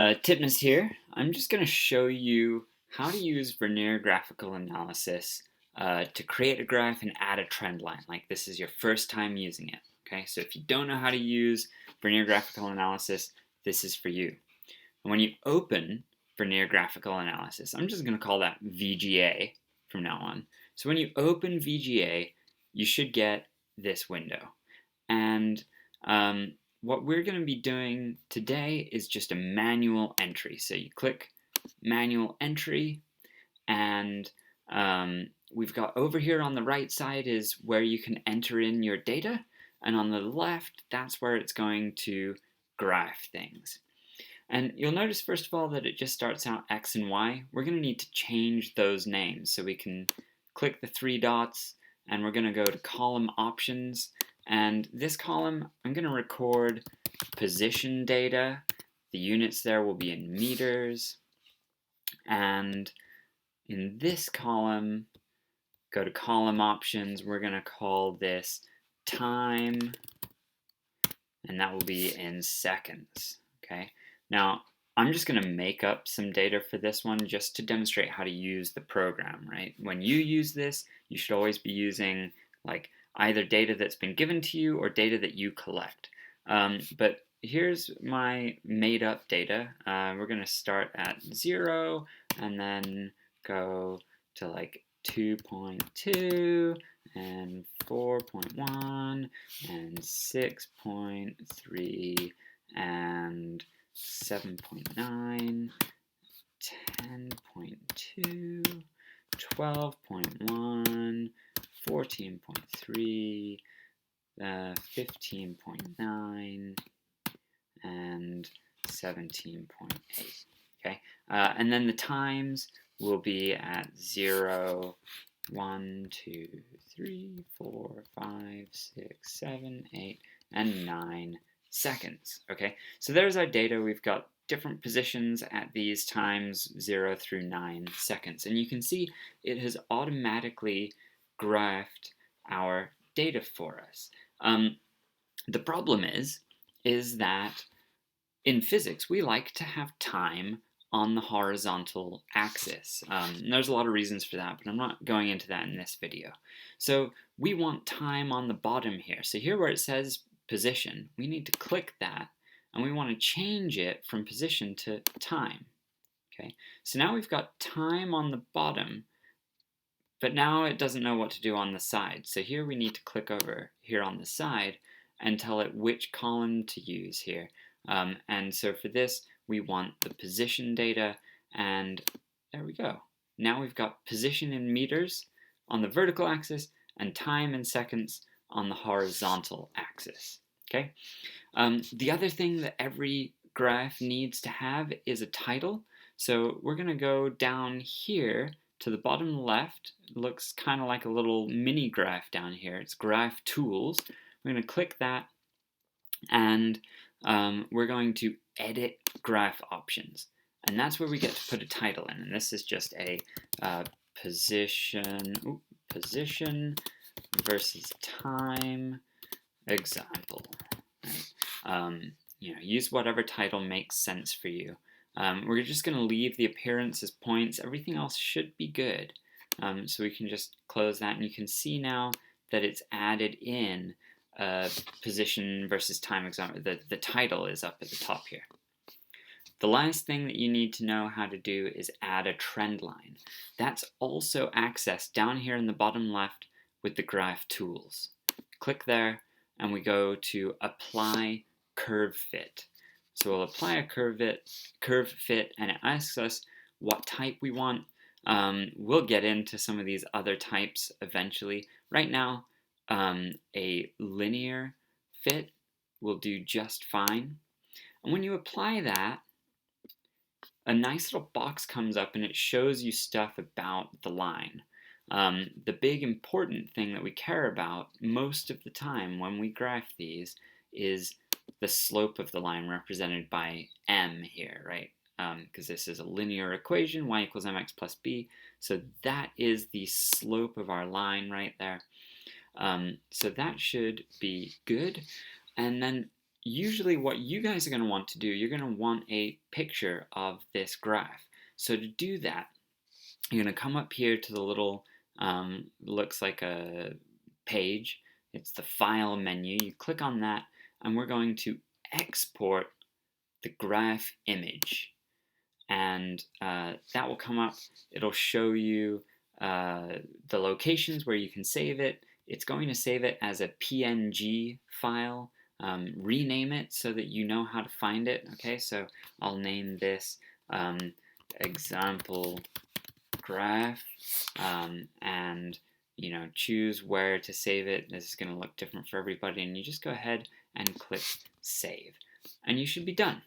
Tipness here. I'm just going to show you how to use Vernier Graphical Analysis to create a graph and add a trend line. Like this is your first time using it. Okay, so if you don't know how to use Vernier Graphical Analysis, this is for you. And when you open Vernier Graphical Analysis, I'm just going to call that VGA from now on. So when you open VGA, you should get this window. And what we're going to be doing today is just a manual entry. So you click manual entry, and we've got over here on the right side is where you can enter in your data, and on the left, that's where it's going to graph things. And you'll notice first of all that it just starts out X and Y. We're going to need to change those names. So we can click the three dots, and we're going to go to column options. And this column, I'm going to record position data. The units there will be in meters. And in this column, go to column options. We're going to call this time, and that will be in seconds. Okay. Now, I'm just going to make up some data for this one just to demonstrate how to use the program, right? When you use this, you should always be using like either data that's been given to you or data that you collect. But here's my made up data. We're going to start at 0 and then go to like 2.2 and 4.1 and 6.3 and 7.9, 10.2, 12.1, 14.3, 15.9, and 17.8. Okay, and then the times will be at 0, 1, 2, 3, 4, 5, 6, 7, 8, and 9 seconds. Okay, so there's our data. We've got different positions at these times 0 through 9 seconds, and you can see it has automatically graphed our data for us. The problem is that in physics we like to have time on the horizontal axis. There's a lot of reasons for that, but I'm not going into that in this video. So we want time on the bottom here. So here where it says position, we need to click that, and we want to change it from position to time. Okay, so now we've got time on the bottom, but now it doesn't know what to do on the side. So here we need to click over here on the side and tell it which column to use here. And so for this, we want the position data, and there we go. Now we've got position in meters on the vertical axis and time in seconds on the horizontal axis. Okay. The other thing that every graph needs to have is a title. So we're going to go down here to the bottom left. It looks kind of like a little mini graph down here. It's graph tools. We're going to click that, and we're going to edit graph options. And that's where we get to put a title in. And this is just a position versus time example. Right? Use whatever title makes sense for you. We're just going to leave the appearance as points. Everything else should be good. So we can just close that, and you can see now that it's added in position versus time example. The title is up at the top here. The last thing that you need to know how to do is add a trend line. That's also accessed down here in the bottom left with the graph tools. Click there, and we go to apply curve fit. So we'll apply a curve fit, and it asks us what type we want. We'll get into some of these other types eventually. Right now, a linear fit will do just fine. And when you apply that, a nice little box comes up, and it shows you stuff about the line. The big important thing that we care about most of the time when we graph these is the slope of the line, represented by m here, right? Because this is a linear equation, y equals mx plus b. So that is the slope of our line right there. So that should be good. And then usually what you guys are going to want to do, you're going to want a picture of this graph. So to do that, you're going to come up here to the little, looks like a page. It's the File menu. You click on that, and we're going to export the graph image. And that will come up. It'll show you the locations where you can save it. It's going to save it as a PNG file. Rename it so that you know how to find it. Okay, so I'll name this example graph, and choose where to save it. This is going to look different for everybody, and you just go ahead and click save, and you should be done.